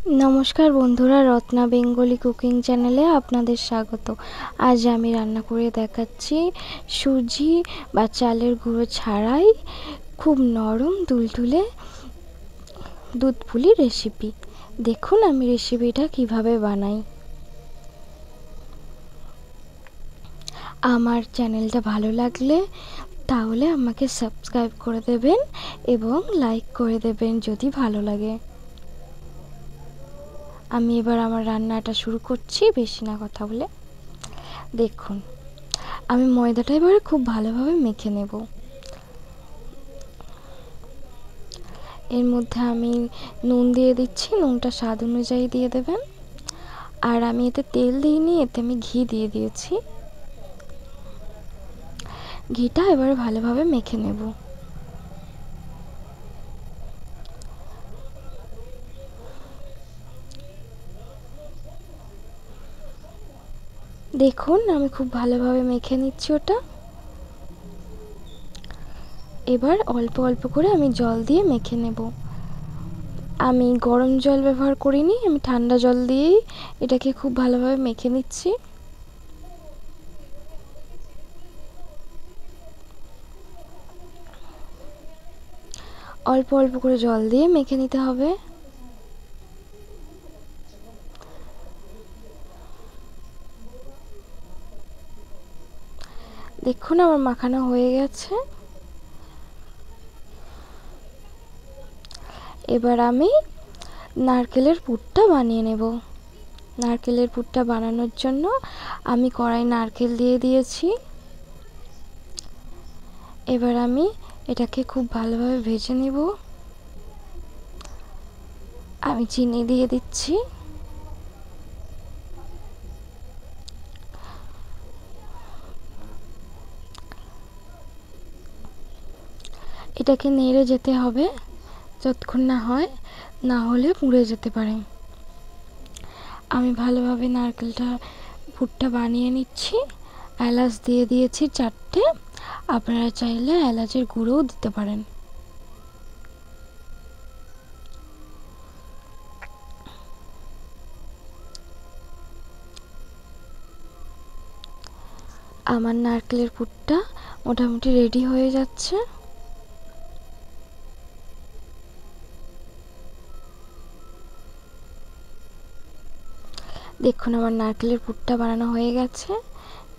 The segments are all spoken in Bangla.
नमस्कार बंधुरा रत्ना बेंगली कुकिंग चैनेले आपनादेर स्वागत। आज आमी रान्ना करे देखाच्छि सुजी बा चालेर गुঁড়ো छाड़ाई खूब नरम तुलतुले दूध पुली रेसिपि। देखुन आमी रेसिपिटा किभाबे बानाई। आमार चैनेलटा भालो लागले ताहले आमाके सबस्क्राइब करे देबेन एबं लाइक करे देबेन जोदि भालो लागे। আমি এবার আমার রান্নাটা শুরু করছি বেশি না কথা বলে। দেখুন আমি ময়দাটা এবারে খুব ভালোভাবে মেখে নেব। এর মধ্যে আমি নুন দিয়ে দিচ্ছি, নুনটা স্বাদ অনুযায়ী দিয়ে দেবেন। আর আমি এতে তেল দিইনি, এতে আমি ঘি দিয়ে দিয়েছি। ঘিটা এবারে ভালোভাবে মেখে নেব। দেখুন আমি খুব ভালোভাবে মেখে নিচ্ছি ওটা। এবার অল্প অল্প করে আমি জল দিয়ে মেখে নেব। আমি গরম জল ব্যবহার করিনি, আমি ঠান্ডা জল দিয়েই এটাকে খুব ভালোভাবে মেখে নিচ্ছি। অল্প অল্প করে জল দিয়ে মেখে নিতে হবে। দেখুন আমার মাখানো হয়ে গেছে। এবার আমি নারকেলের পুরটা বানিয়ে নেব। নারকেলের পুরটা বানানোর জন্য আমি কড়াই নারকেল দিয়ে দিয়েছি। এবার আমি এটাকে খুব ভালোভাবে ভেজে নেব। আমি চিনি দিয়ে দিচ্ছি। এটাকে নেড়ে যেতে হবে যতক্ষণ না হয়, না হলে পুড়ে যেতে পারে। আমি ভালোভাবে নারকেলটা পুরটা বানিয়ে নিচ্ছি। এলাচ দিয়ে দিয়েছি 4টে, আপনারা চাইলে এলাচের গুঁড়োও দিতে পারেন। আমার নারকেলের পুরটা মোটামুটি রেডি হয়ে যাচ্ছে। দেখুন আমার নারকেলের পুরটা বানানো হয়ে গেছে।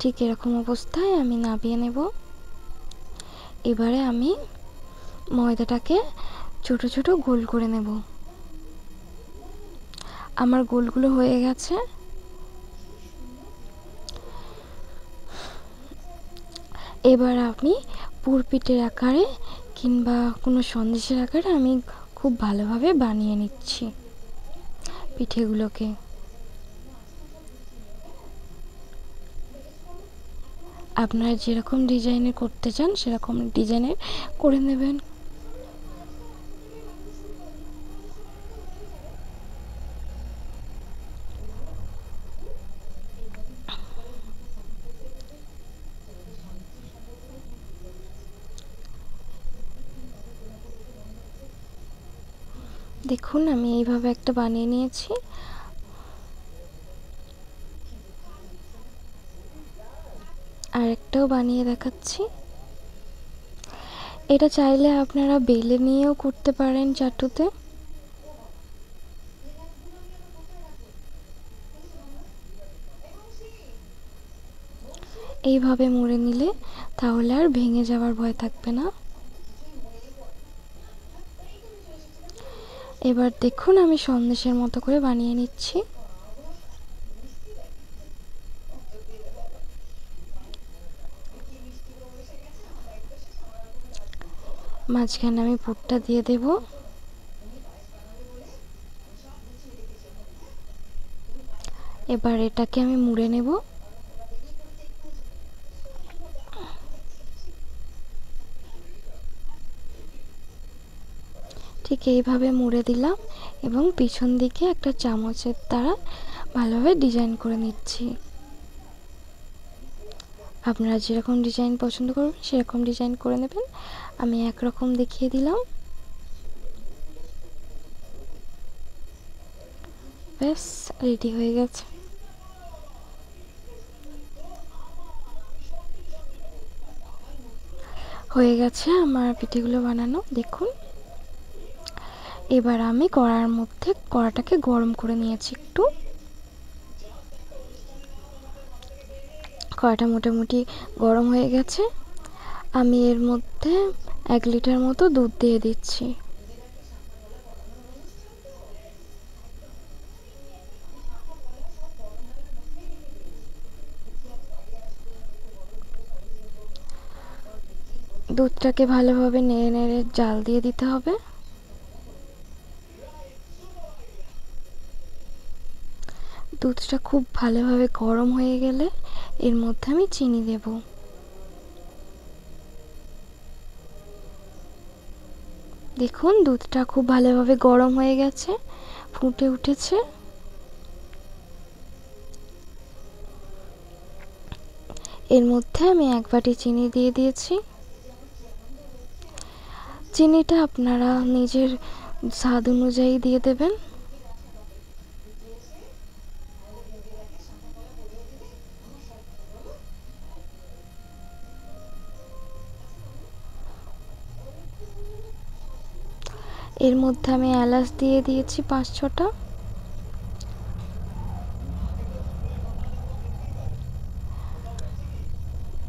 ঠিক এরকম অবস্থায় আমি নামিয়ে নেব। এবারে আমি ময়দাটাকে ছোট ছোট গোল করে নেব। আমার গোলগুলো হয়ে গেছে। এবার আমি পুর পিঠের আকারে কিংবা কোনো সন্দেশের আকারে আমি খুব ভালোভাবে বানিয়ে নিচ্ছি পিঠেগুলোকে। আপনারা যেরকম ডিজাইনের করতে চান সেরকম ডিজাইনের করে নেবেন। দেখুন আমি এইভাবে একটা বানিয়ে নিয়েছি। আর একটাও বানিয়ে দেখাচ্ছি। এটা চাইলে আপনারা বেলে নিয়েও করতে পারেন চাটুতে। এইভাবে মুড়ে নিলে তাহলে আর ভেঙে যাওয়ার ভয় থাকবে না। এবার দেখুন আমি সন্দেশের মতো করে বানিয়ে নিচ্ছি। মাঝখানে আমি পুরটা দিয়ে দেব। এবার এটাকে আমি মুড়ে নেব। ঠিক এইভাবে মুড়ে দিলাম এবং পিছন দিকে একটা চামচের দ্বারা ভালোভাবে ডিজাইন করে নিচ্ছি। আপনারা যেরকম ডিজাইন পছন্দ করবেন সেরকম ডিজাইন করে নেবেন। আমি একরকম দেখিয়ে দিলাম। ব্যাস রেডি হয়ে গেছে। হয়ে গেছে আমার পিঠেগুলো বানানো, দেখুন। এবার আমি কড়াটাকে গরম করে নিয়েছি একটু। কড়াটা মোটামুটি গরম হয়ে গেছে। আমি এর মধ্যে 1 লিটার মতো দুধ দিয়ে দিচ্ছি। দুধটাকে ভালোভাবে নেড়ে নেড়ে জাল দিয়ে দিতে হবে। দুধটা খুব ভালোভাবে গরম হয়ে গেলে এর মধ্যে আমি চিনি দেব। দেখুন দুধটা খুব ভালোভাবে গরম হয়ে গেছে, ফুটে উঠেছে। এর মধ্যে আমি 1 বাটি চিনি দিয়ে দিয়েছি। চিনিটা আপনারা নিজের স্বাদ অনুযায়ী দিয়ে দেবেন। এর মধ্যে আমি এলাচ দিয়ে দিয়েছি 5-6টা।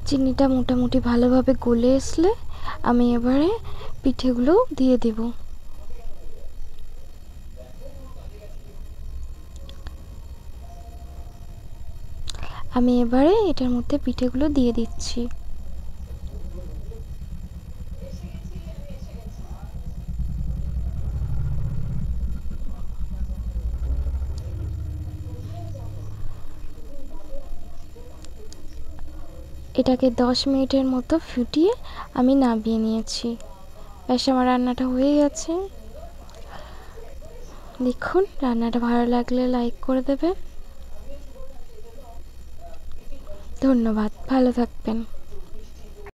চিনিটা মোটামুটি ভালোভাবে গলে আসলে আমি এবারে পিঠেগুলো দিয়ে দেব। আমি এবারে এটার মধ্যে পিঠেগুলো দিয়ে দিচ্ছি। এটাকে 10 মিনিটের মতো ফুটিয়ে আমি নামিয়ে নিয়েছি। ব্যাস আমার রান্নাটা হয়ে গেছে। দেখুন রান্নাটা ভালো লাগলে লাইক করে দেবেন। ধন্যবাদ, ভালো থাকবেন।